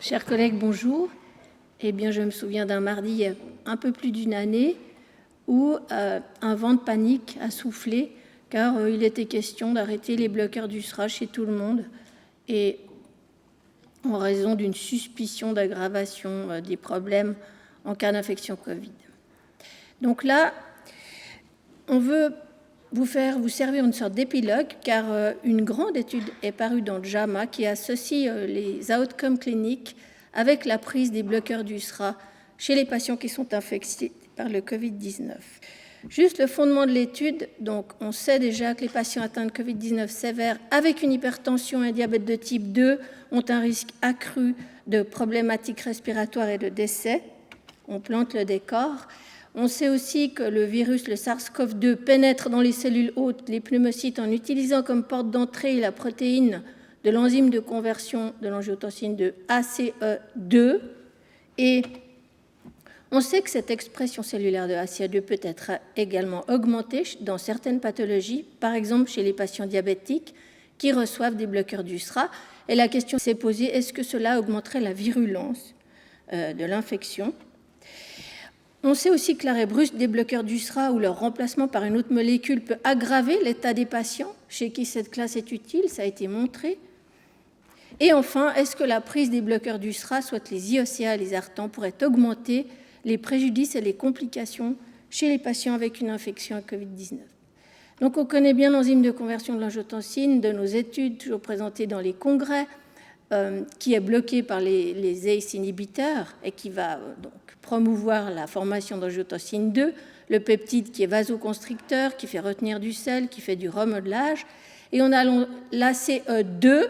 Chers collègues, bonjour. Eh bien, je me souviens d'un mardi, il y a un peu plus d'une année, où un vent de panique a soufflé, car il était question d'arrêter les bloqueurs d'USRA chez tout le monde, et en raison d'une suspicion d'aggravation des problèmes en cas d'infection Covid. Donc là, on veut vous servir une sorte d'épilogue, car une grande étude est parue dans JAMA qui associe les outcomes cliniques avec la prise des bloqueurs d'USRA chez les patients qui sont infectés par le Covid-19. Juste le fondement de l'étude, donc on sait déjà que les patients atteints de Covid-19 sévère avec une hypertension et un diabète de type 2 ont un risque accru de problématiques respiratoires et de décès. On plante le décor. On sait aussi que le virus, le SARS-CoV-2, pénètre dans les cellules hôtes, les pneumocytes, en utilisant comme porte d'entrée la protéine de l'enzyme de conversion de l'angiotensine de ACE2. Et on sait que cette expression cellulaire de ACE2 peut être également augmentée dans certaines pathologies, par exemple chez les patients diabétiques qui reçoivent des bloqueurs d'USRA. Et la question s'est posée, est-ce que cela augmenterait la virulence de l'infection ? On sait aussi que l'arrêt brusque des bloqueurs d'USRA ou leur remplacement par une autre molécule peut aggraver l'état des patients chez qui cette classe est utile, ça a été montré. Et enfin, est-ce que la prise des bloqueurs d'USRA, soit les IOCA et les ARTAN, pourrait augmenter les préjudices et les complications chez les patients avec une infection à Covid-19 ? Donc on connaît bien l'enzyme de conversion de l'angiotensine de nos études, toujours présentées dans les congrès, qui est bloquée par les ACE inhibiteurs et qui va donc promouvoir la formation d'angiotensine 2, le peptide qui est vasoconstricteur, qui fait retenir du sel, qui fait du remodelage. Et on a l'ACE2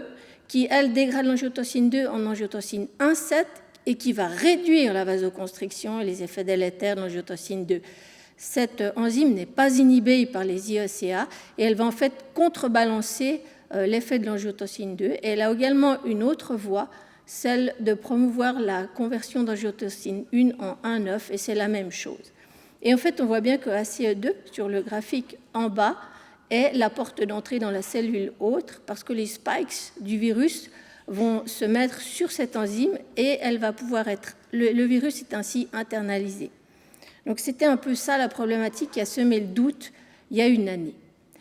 qui, elle, dégrade l'angiotensine 2 en angiotensine 1,7 et qui va réduire la vasoconstriction et les effets délétères de l'angiotensine 2. Cette enzyme n'est pas inhibée par les IECA et elle va en fait contrebalancer l'effet de l'angiotensine 2. Et elle a également une autre voie, celle de promouvoir la conversion d'angiotensine 1 en 1,9, et c'est la même chose. Et en fait, on voit bien que ACE2, sur le graphique en bas, est la porte d'entrée dans la cellule hôte, parce que les spikes du virus vont se mettre sur cette enzyme et elle va pouvoir être... Le virus est ainsi internalisé. Donc c'était un peu ça la problématique qui a semé le doute il y a une année.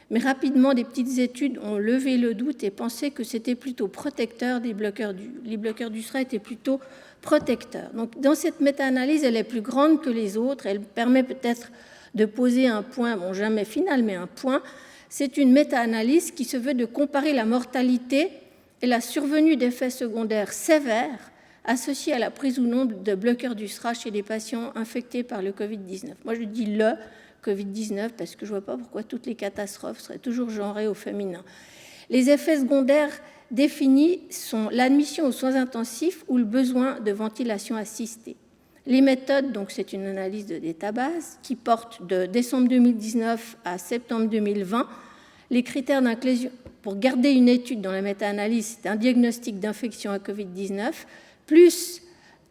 Mais rapidement, des petites études ont levé le doute et pensé que c'était plutôt protecteur des bloqueurs les bloqueurs d'USRA étaient plutôt protecteurs. Donc dans cette méta-analyse, elle est plus grande que les autres. Elle permet peut-être de poser un point, bon jamais final, mais un point. C'est une méta-analyse qui se veut de comparer la mortalité et la survenue d'effets secondaires sévères associés à la prise ou non de bloqueurs d'USRA chez les patients infectés par le Covid-19. Moi, je dis le Covid-19 parce que je ne vois pas pourquoi toutes les catastrophes seraient toujours genrées au féminin. Les effets secondaires définis sont l'admission aux soins intensifs ou le besoin de ventilation assistée. Les méthodes, donc c'est une analyse de database qui porte de décembre 2019 à septembre 2020. Les critères d'inclusion pour garder une étude dans la méta-analyse, c'est un diagnostic d'infection à Covid-19, plus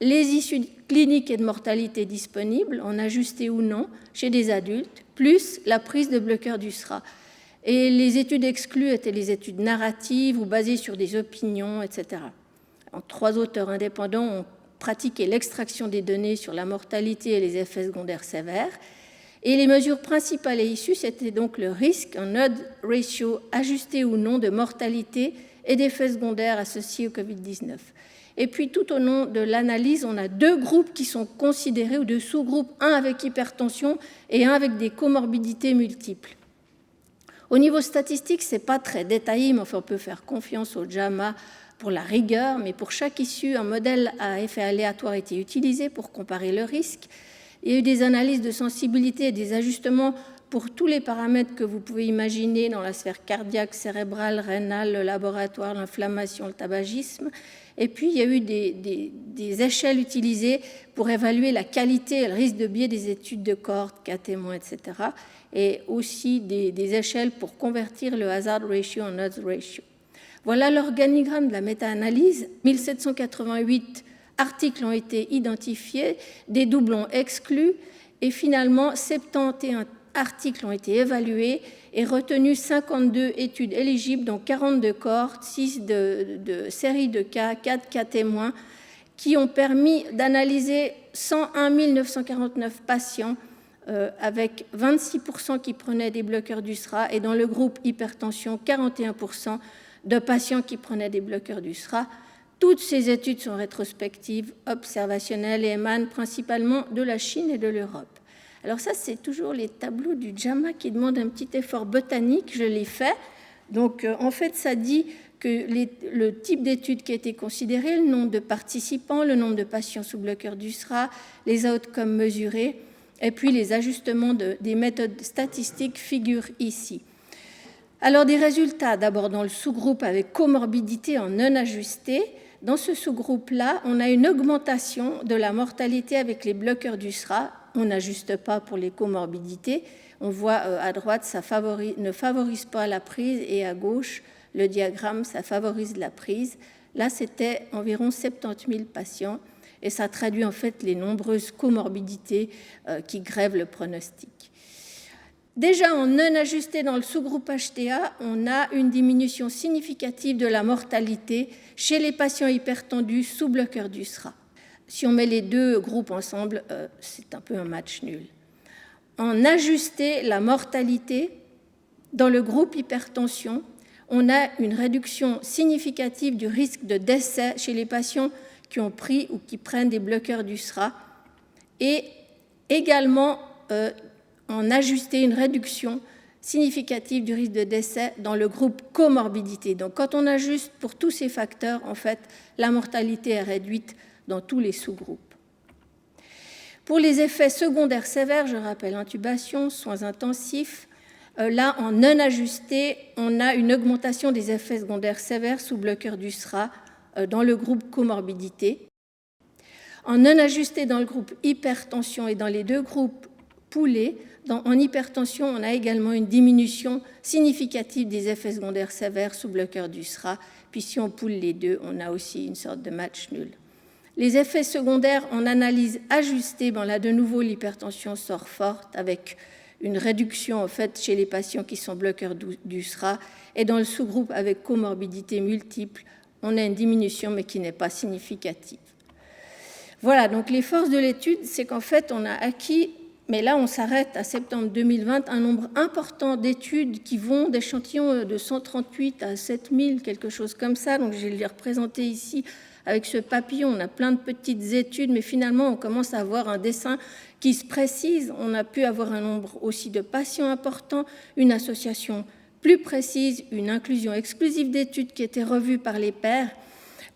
les issues cliniques et de mortalité disponibles, en ajusté ou non, chez des adultes, plus la prise de bloqueurs d'USRA. Et les études exclues étaient les études narratives ou basées sur des opinions, etc. 3 auteurs indépendants ont pratiqué l'extraction des données sur la mortalité et les effets secondaires sévères. Et les mesures principales et issues, c'était donc le risque, un odds ratio ajusté ou non de mortalité et d'effets secondaires associés au Covid-19. Et puis, tout au long de l'analyse, on a 2 groupes qui sont considérés, ou 2 sous-groupes, un avec hypertension et un avec des comorbidités multiples. Au niveau statistique, ce n'est pas très détaillé, mais enfin, on peut faire confiance au JAMA pour la rigueur, mais pour chaque issue, un modèle à effet aléatoire a été utilisé pour comparer le risque. Il y a eu des analyses de sensibilité et des ajustements pour tous les paramètres que vous pouvez imaginer dans la sphère cardiaque, cérébrale, rénale, le laboratoire, l'inflammation, le tabagisme. Et puis, il y a eu des échelles utilisées pour évaluer la qualité et le risque de biais des études de cohorte, cas témoins, etc. Et aussi des échelles pour convertir le hazard ratio en odds ratio. Voilà l'organigramme de la méta-analyse. 1788 articles ont été identifiés, des doublons exclus, et finalement 71 articles ont été évalués et retenu 52 études éligibles, dont 42 cohortes, 6 de séries de cas, 4 cas témoins, qui ont permis d'analyser 101 949 patients avec 26% qui prenaient des bloqueurs d'USRA et dans le groupe hypertension, 41% de patients qui prenaient des bloqueurs d'USRA. Toutes ces études sont rétrospectives, observationnelles et émanent principalement de la Chine et de l'Europe. Alors ça, c'est toujours les tableaux du JAMA qui demandent un petit effort botanique, je l'ai fait. Donc en fait, ça dit que le type d'étude qui a été considéré, le nombre de participants, le nombre de patients sous bloqueur d'USRA, les outcomes mesurés, et puis les ajustements des méthodes statistiques figurent ici. Alors des résultats, d'abord dans le sous-groupe avec comorbidité en non ajusté. Dans ce sous-groupe-là, on a une augmentation de la mortalité avec les bloqueurs d'USRA. On n'ajuste pas pour les comorbidités. On voit à droite, ça ne favorise pas la prise, et à gauche, le diagramme, ça favorise la prise. Là, c'était environ 70 000 patients, et ça traduit en fait les nombreuses comorbidités qui grèvent le pronostic. Déjà en non ajusté dans le sous-groupe HTA, on a une diminution significative de la mortalité chez les patients hypertendus sous bloqueur d'USRA. Si on met les deux groupes ensemble, c'est un peu un match nul. En ajusté la mortalité, dans le groupe hypertension, on a une réduction significative du risque de décès chez les patients qui ont pris ou qui prennent des bloqueurs d'USRA et également en ajusté une réduction significative du risque de décès dans le groupe comorbidité. Donc quand on ajuste pour tous ces facteurs, en fait, la mortalité est réduite dans tous les sous-groupes. Pour les effets secondaires sévères, je rappelle intubation, soins intensifs, là, en non ajusté, on a une augmentation des effets secondaires sévères sous bloqueur d'USRA dans le groupe comorbidité. En non ajusté dans le groupe hypertension et dans les deux groupes poolés, en hypertension, on a également une diminution significative des effets secondaires sévères sous bloqueur d'USRA. Puis si on poule les deux, on a aussi une sorte de match nul. Les effets secondaires en analyse ajustée, là de nouveau l'hypertension sort forte avec une réduction en fait chez les patients qui sont bloqueurs d'USRA, et dans le sous-groupe avec comorbidité multiple, on a une diminution mais qui n'est pas significative. Voilà, donc les forces de l'étude, c'est qu'en fait on a acquis, mais là on s'arrête à septembre 2020, un nombre important d'études qui vont d'échantillons de 138 à 7000, quelque chose comme ça, donc je vais les représenter ici. Avec ce papillon, on a plein de petites études, mais finalement, on commence à avoir un dessin qui se précise. On a pu avoir un nombre aussi de patients important, une association plus précise, une inclusion exclusive d'études qui étaient revues par les pairs.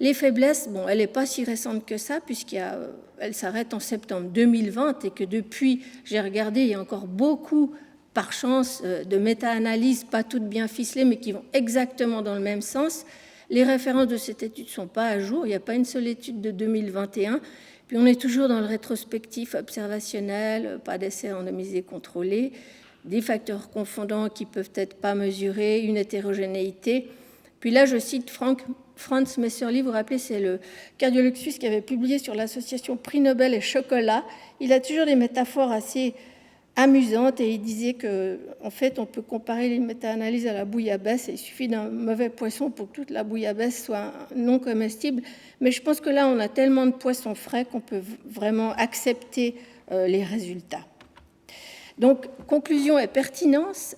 Les faiblesses, elle n'est pas si récente que ça, puisqu'elle s'arrête en septembre 2020 et que depuis, j'ai regardé, il y a encore beaucoup, par chance, de méta-analyses, pas toutes bien ficelées, mais qui vont exactement dans le même sens. Les références de cette étude ne sont pas à jour, il n'y a pas une seule étude de 2021. Puis on est toujours dans le rétrospectif observationnel, pas d'essai randomisé contrôlé, des facteurs confondants qui ne peuvent être pas mesurés, une hétérogénéité. Puis là, je cite Franz Messerli, vous vous rappelez, c'est le cardiologue suisse qui avait publié sur l'association Prix Nobel et chocolat. Il a toujours des métaphores assez amusante et il disait qu'en fait, on peut comparer les méta-analyses à la bouillabaisse et il suffit d'un mauvais poisson pour que toute la bouillabaisse soit non comestible. Mais je pense que là, on a tellement de poissons frais qu'on peut vraiment accepter les résultats. Donc, conclusion et pertinence.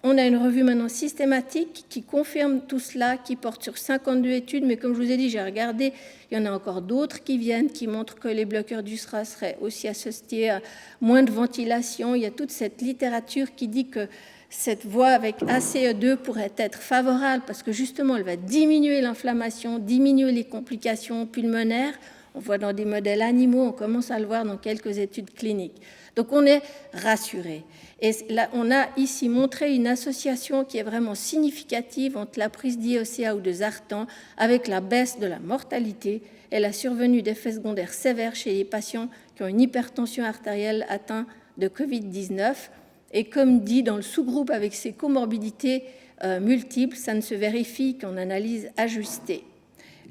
On a une revue maintenant systématique qui confirme tout cela, qui porte sur 52 études, mais comme je vous ai dit, j'ai regardé, il y en a encore d'autres qui viennent, qui montrent que les bloqueurs d'USRA seraient aussi associés à moins de ventilation. Il y a toute cette littérature qui dit que cette voie avec ACE2 pourrait être favorable parce que justement, elle va diminuer l'inflammation, diminuer les complications pulmonaires. On voit dans des modèles animaux, on commence à le voir dans quelques études cliniques. Donc on est rassuré. Et là, on a ici montré une association qui est vraiment significative entre la prise d'IOCA ou de Zartan avec la baisse de la mortalité et la survenue d'effets secondaires sévères chez les patients qui ont une hypertension artérielle atteinte de Covid-19. Et comme dit dans le sous-groupe avec ces comorbidités multiples, ça ne se vérifie qu'en analyse ajustée.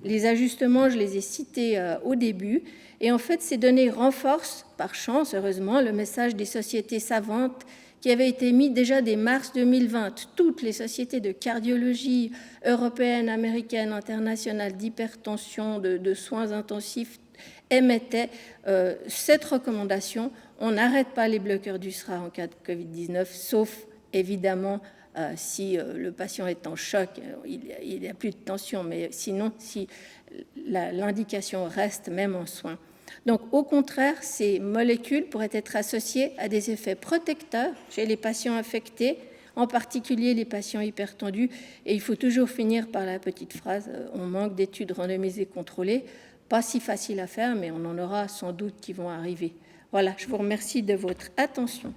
Les ajustements, je les ai cités au début. Et en fait, ces données renforcent, par chance, heureusement, le message des sociétés savantes qui avait été émis déjà dès mars 2020. Toutes les sociétés de cardiologie européennes, américaines, internationales, d'hypertension, de soins intensifs émettaient cette recommandation. On n'arrête pas les bloqueurs du SRA en cas de Covid-19, sauf évidemment si le patient est en choc, il n'y a plus de tension, mais sinon, si l'indication reste même en soins. Donc, au contraire, ces molécules pourraient être associées à des effets protecteurs chez les patients infectés, en particulier les patients hypertendus. Et il faut toujours finir par la petite phrase « on manque d'études randomisées contrôlées ». Pas si facile à faire, mais on en aura sans doute qui vont arriver. Voilà, je vous remercie de votre attention.